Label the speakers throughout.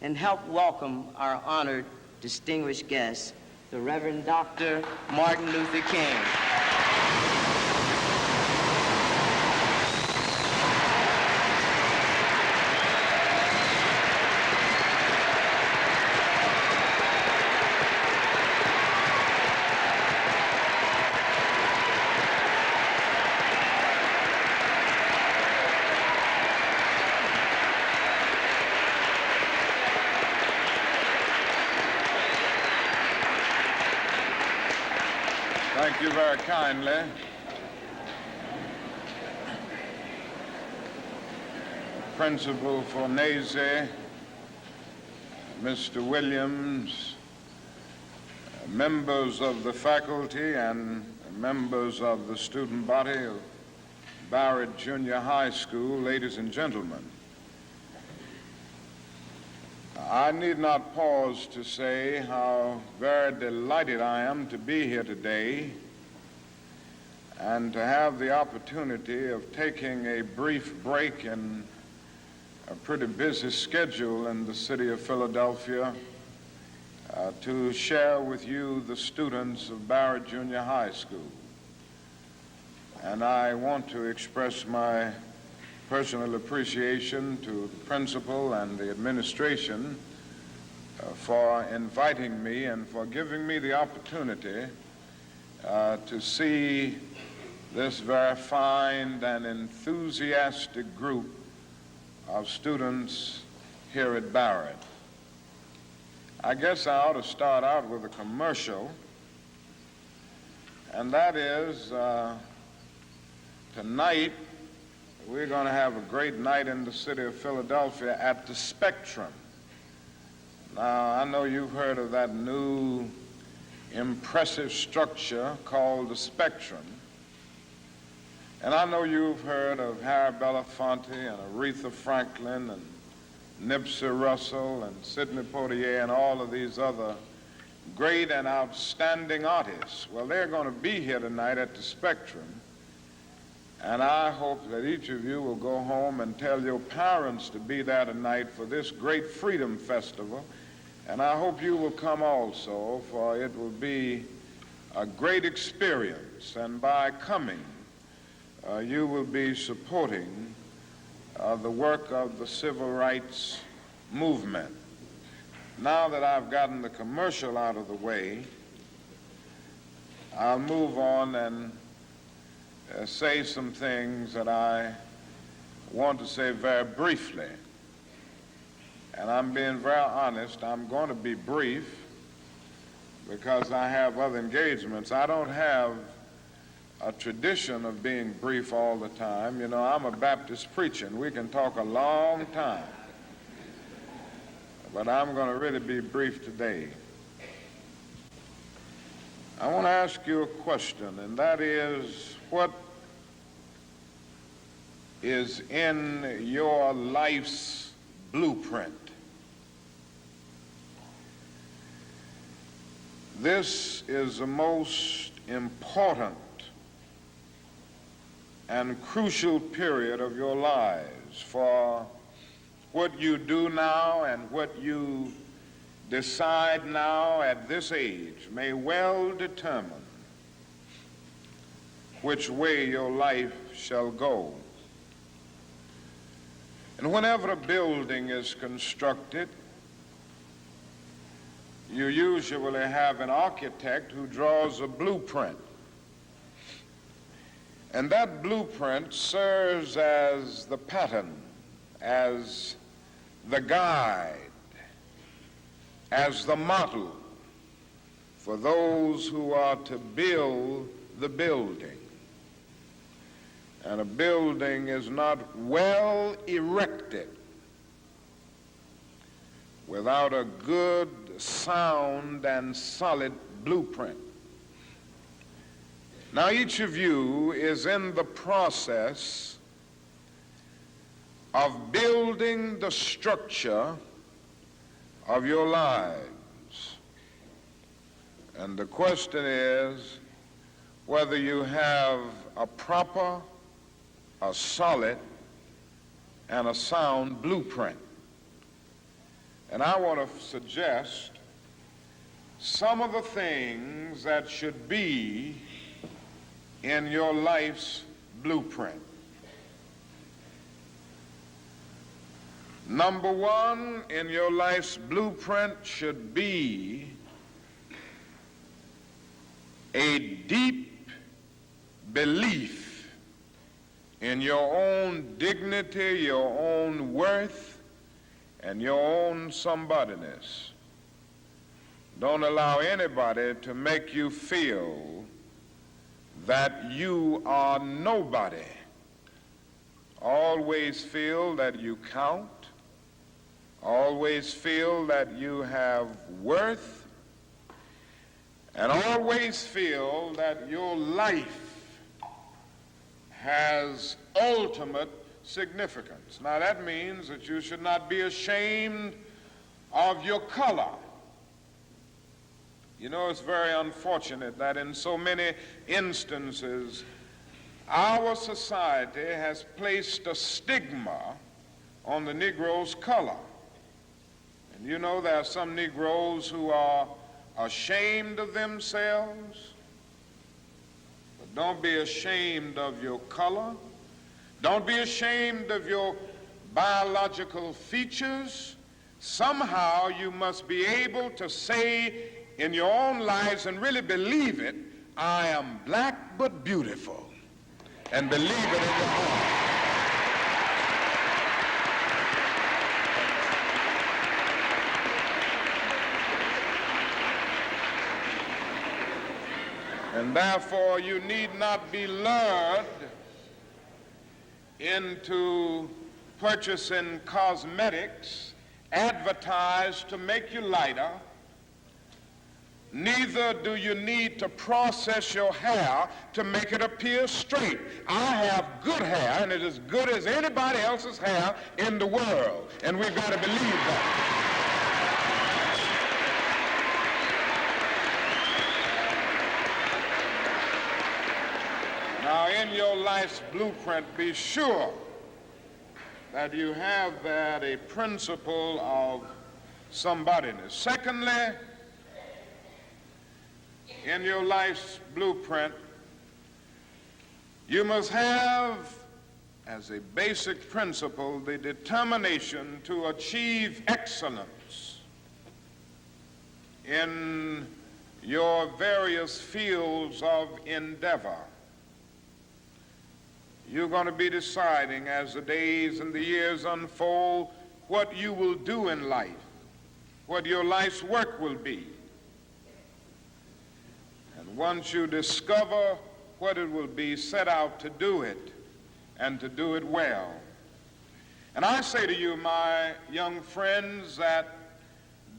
Speaker 1: and help welcome our honored, distinguished guest, the Reverend Dr. Martin Luther King.
Speaker 2: Thank you very kindly. Principal Fornese, Mr. Williams, members of the faculty and members of the student body of Barrett Junior High School, ladies and gentlemen. I need not pause to say how very delighted I am to be here today and to have the opportunity of taking a brief break in a pretty busy schedule in the city of Philadelphia to share with you the students of Barrett Junior High School. And I want to express my personal appreciation to the principal and the administration for inviting me and for giving me the opportunity to see this very fine and enthusiastic group of students here at Barrett. I guess I ought to start out with a commercial, and that is tonight we're going to have a great night in the city of Philadelphia at the Spectrum. Now, I know you've heard of that new impressive structure called the Spectrum. And I know you've heard of Harry Belafonte and Aretha Franklin and Nipsey Russell and Sidney Poitier and all of these other great and outstanding artists. Well, they're going to be here tonight at the Spectrum. And I hope that each of you will go home and tell your parents to be there tonight for this great Freedom Festival. And I hope you will come also, for it will be a great experience. And by coming, you will be supporting the work of the civil rights movement. Now that I've gotten the commercial out of the way, I'll move on and say some things that I want to say very briefly. And I'm being very honest, I'm going to be brief because I have other engagements. I don't have a tradition of being brief all the time. You know, I'm a Baptist preacher, and we can talk a long time. But I'm going to really be brief today. I want to ask you a question, and that is, what is in your life's blueprint? This is the most important and crucial period of your lives, for what you do now and what you decide now at this age may well determine which way your life shall go. And whenever a building is constructed, you usually have an architect who draws a blueprint. And that blueprint serves as the pattern, as the guide, as the model for those who are to build the building. And a building is not well erected without a good, sound, and solid blueprint. Now, each of you is in the process of building the structure of your lives. And the question is whether you have a proper, a solid, and a sound blueprint. And I want to suggest some of the things that should be in your life's blueprint. Number one in your life's blueprint should be a deep belief in your own dignity, your own worth, and your own somebodyness. Don't allow anybody to make you feel that you are nobody. Always feel that you count. Always feel that you have worth. And always feel that your life has ultimate significance. Now that means that you should not be ashamed of your color. You know, it's very unfortunate that in so many instances our society has placed a stigma on the Negro's color. And you know, there are some Negroes who are ashamed of themselves. But don't be ashamed of your color. Don't be ashamed of your biological features. Somehow you must be able to say in your own lives and really believe it, I am black but beautiful, and believe it in your heart. And therefore you need not be lured into purchasing cosmetics advertised to make you lighter. Neither do you need to process your hair to make it appear straight. I have good hair, and it is as good as anybody else's hair in the world, and we've got to believe that. Now, in your life's blueprint, be sure that you have that a principle of somebodyness. Secondly, in your life's blueprint, you must have as a basic principle the determination to achieve excellence in your various fields of endeavor. You're going to be deciding as the days and the years unfold what you will do in life, what your life's work will be. And once you discover what it will be, set out to do it and to do it well. And I say to you, my young friends, that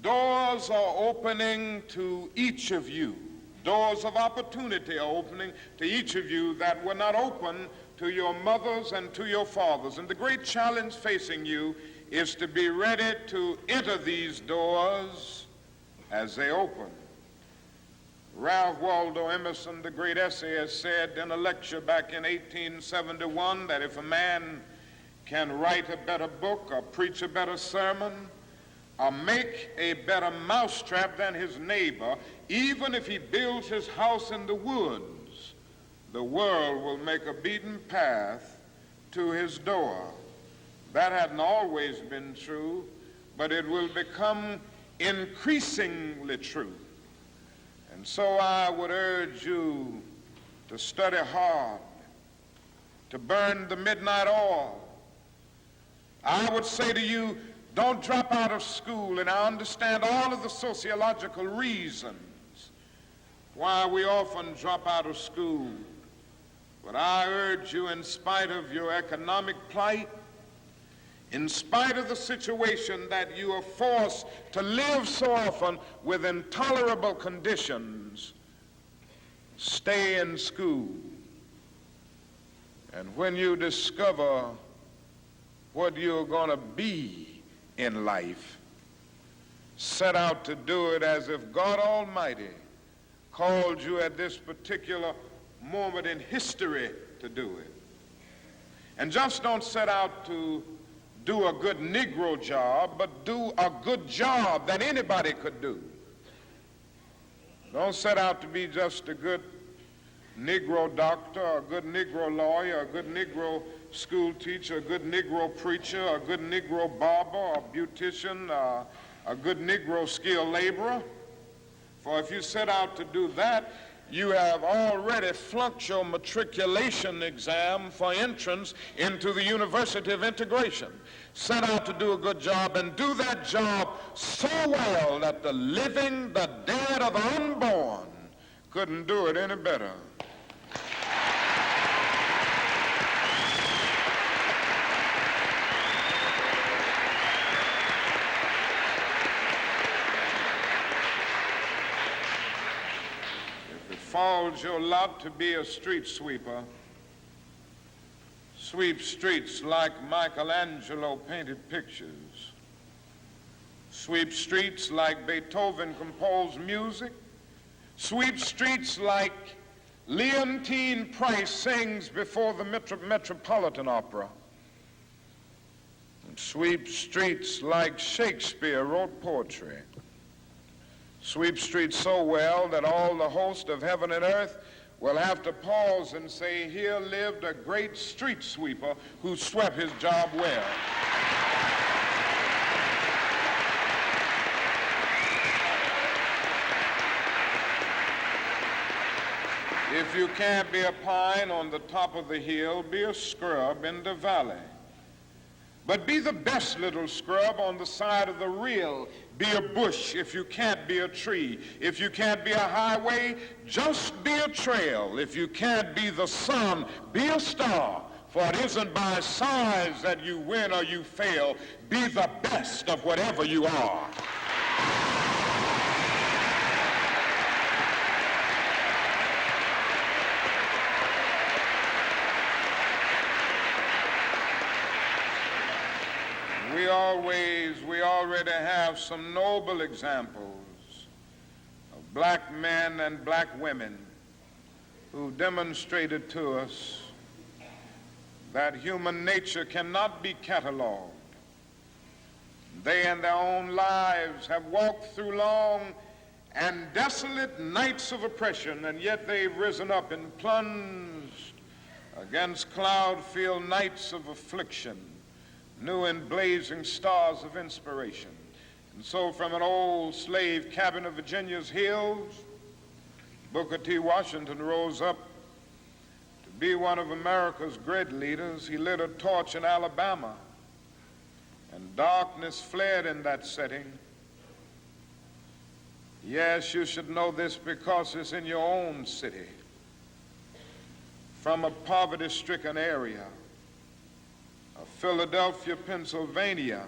Speaker 2: doors are opening to each of you. Doors of opportunity are opening to each of you that were not open to your mothers and to your fathers. And the great challenge facing you is to be ready to enter these doors as they open. Ralph Waldo Emerson, the great essayist, said in a lecture back in 1871 that if a man can write a better book or preach a better sermon or make a better mousetrap than his neighbor, even if he builds his house in the woods, the world will make a beaten path to his door. That hadn't always been true, but it will become increasingly true. And so I would urge you to study hard, to burn the midnight oil. I would say to you, don't drop out of school, and I understand all of the sociological reasons why we often drop out of school. But I urge you, in spite of your economic plight, in spite of the situation that you are forced to live so often with intolerable conditions, stay in school. And when you discover what you're going to be in life, set out to do it as if God Almighty called you at this particular moment in history to do it. And just don't set out to do a good Negro job, but do a good job that anybody could do. Don't set out to be just a good Negro doctor, a good Negro lawyer, a good Negro school teacher, a good Negro preacher, a good Negro barber, a beautician, a good Negro skilled laborer. For if you set out to do that, you have already flunked your matriculation exam for entrance into the University of Integration. Set out to do a good job and do that job so well that the living, the dead, or the unborn couldn't do it any better. If it falls your lot to be a street sweeper, sweep streets like Michelangelo painted pictures. Sweep streets like Beethoven composed music. Sweep streets like Leontine Price sings before the Metropolitan Opera. And sweep streets like Shakespeare wrote poetry. Sweep streets so well that all the host of heaven and earth will have to pause and say, here lived a great street sweeper who swept his job well. If you can't be a pine on the top of the hill, be a scrub in the valley. But be the best little scrub on the side of the rill. Be a bush if you can't be a tree. If you can't be a highway, just be a trail. If you can't be the sun, be a star. For it isn't by size that you win or you fail. Be the best of whatever you are. We already have some noble examples of black men and black women who demonstrated to us that human nature cannot be cataloged. They in their own lives have walked through long and desolate nights of oppression, and yet they've risen up and plunged against cloud-filled nights of affliction, new and blazing stars of inspiration. And so from an old slave cabin of Virginia's hills, Booker T. Washington rose up to be one of America's great leaders. He lit a torch in Alabama, and darkness fled in that setting. Yes, you should know this because it's in your own city. From a poverty-stricken area of Philadelphia, Pennsylvania,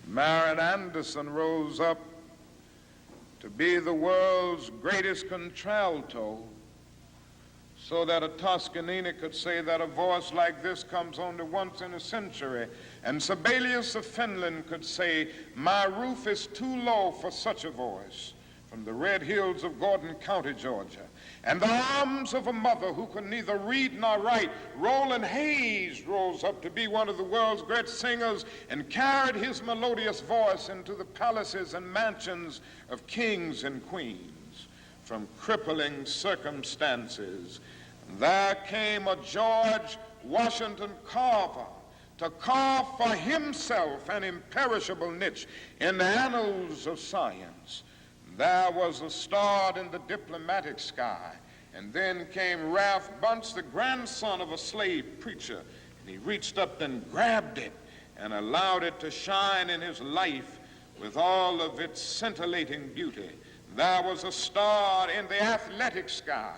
Speaker 2: Marian Anderson rose up to be the world's greatest contralto, so that a Toscanini could say that a voice like this comes only once in a century. And Sibelius of Finland could say, my roof is too low for such a voice, from the red hills of Gordon County, Georgia. And the arms of a mother who could neither read nor write, Roland Hayes, rose up to be one of the world's great singers and carried his melodious voice into the palaces and mansions of kings and queens. From crippling circumstances, there came a George Washington Carver to carve for himself an imperishable niche in the annals of science. There was a star in the diplomatic sky. And then came Ralph Bunce, the grandson of a slave preacher, and he reached up and grabbed it and allowed it to shine in his life with all of its scintillating beauty. There was a star in the athletic sky.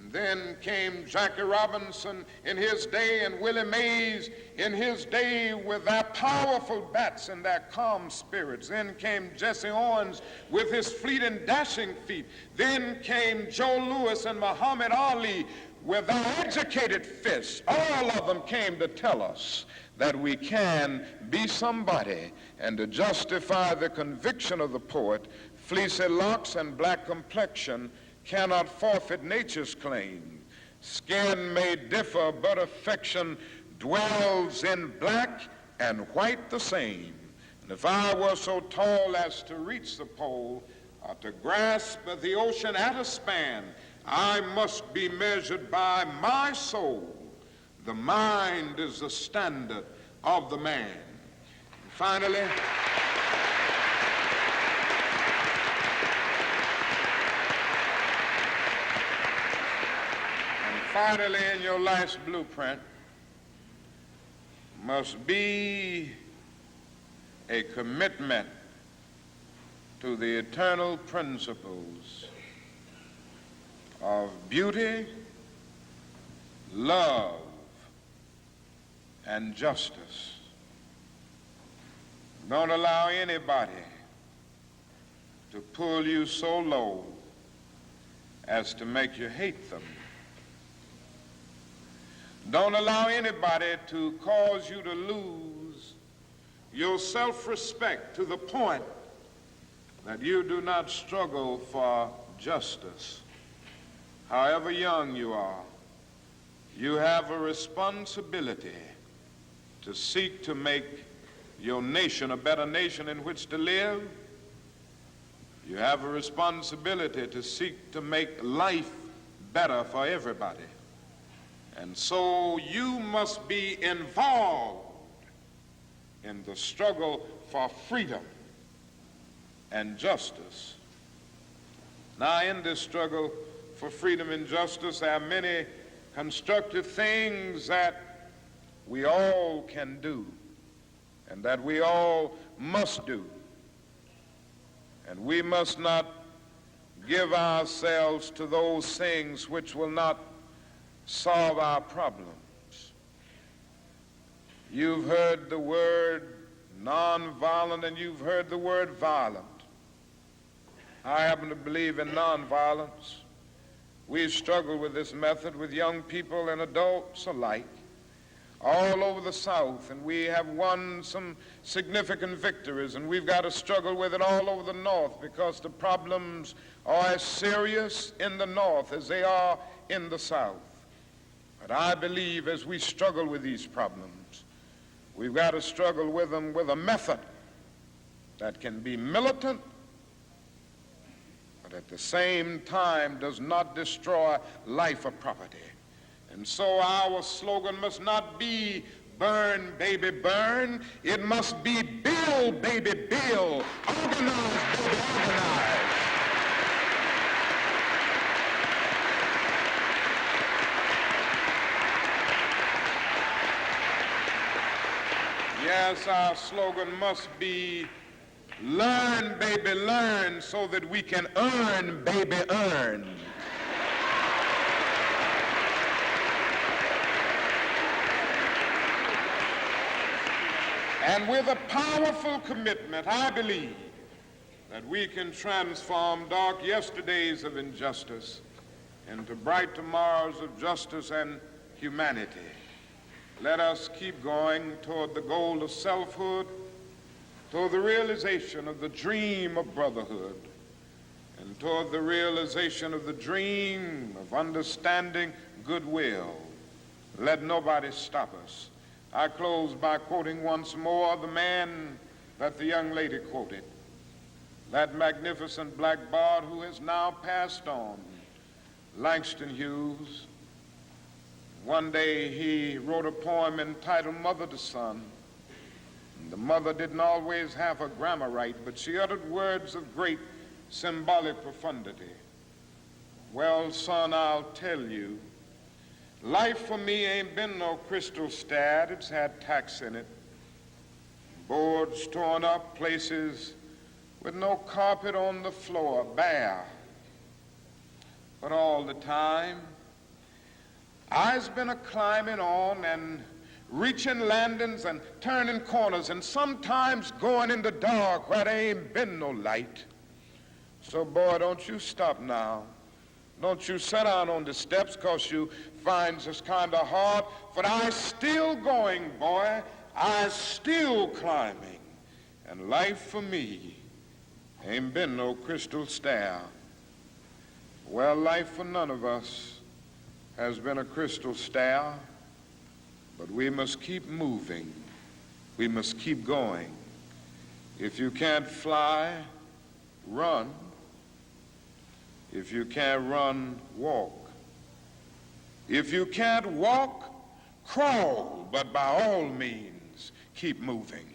Speaker 2: And then came Jackie Robinson in his day and Willie Mays in his day with their powerful bats and their calm spirits. Then came Jesse Owens with his fleet and dashing feet. Then came Joe Louis and Muhammad Ali with their educated fists. All of them came to tell us that we can be somebody, and to justify the conviction of the poet, fleecy locks and black complexion cannot forfeit nature's claim. Skin may differ, but affection dwells in black and white the same. And if I were so tall as to reach the pole, or to grasp the ocean at a span, I must be measured by my soul. The mind is the standard of the man. And finally, in your life's blueprint must be a commitment to the eternal principles of beauty, love, and justice. Don't allow anybody to pull you so low as to make you hate them. Don't allow anybody to cause you to lose your self-respect to the point that you do not struggle for justice. However young you are, you have a responsibility to seek to make your nation a better nation in which to live. You have a responsibility to seek to make life better for everybody. And so you must be involved in the struggle for freedom and justice. Now, in this struggle for freedom and justice, there are many constructive things that we all can do and that we all must do. And we must not give ourselves to those things which will not solve our problems. You've heard the word nonviolent and you've heard the word violent. I happen to believe in nonviolence. We struggle with this method with young people and adults alike all over the South, and we have won some significant victories, and we've got to struggle with it all over the North because the problems are as serious in the North as they are in the South. But I believe as we struggle with these problems, we've got to struggle with them with a method that can be militant, but at the same time does not destroy life or property. And so our slogan must not be burn, baby, burn. It must be build, baby, build. Organize, baby, organize. Yes, our slogan must be learn, baby, learn, so that we can earn, baby, earn. And with a powerful commitment, I believe that we can transform dark yesterdays of injustice into bright tomorrows of justice and humanity. Let us keep going toward the goal of selfhood, toward the realization of the dream of brotherhood, and toward the realization of the dream of understanding goodwill. Let nobody stop us. I close by quoting once more the man that the young lady quoted, that magnificent black bard who has now passed on, Langston Hughes. One day he wrote a poem entitled Mother to Son. And the mother didn't always have her grammar right, but she uttered words of great symbolic profundity. Well, son, I'll tell you, life for me ain't been no crystal stad. It's had tacks in it, boards torn up, places with no carpet on the floor, bare. But all the time, I's been a-climbing on and reaching landings and turning corners and sometimes going in the dark where there ain't been no light. So, boy, don't you stop now. Don't you sit down on the steps 'cause you find this kind of hard. But I's still going, boy. I's still climbing. And life for me ain't been no crystal stair. Well, life for none of us has been a crystal stair, But we must keep moving. We must keep going. If you can't fly, run. If you can't run, walk. If you can't walk, crawl. But by all means, keep moving.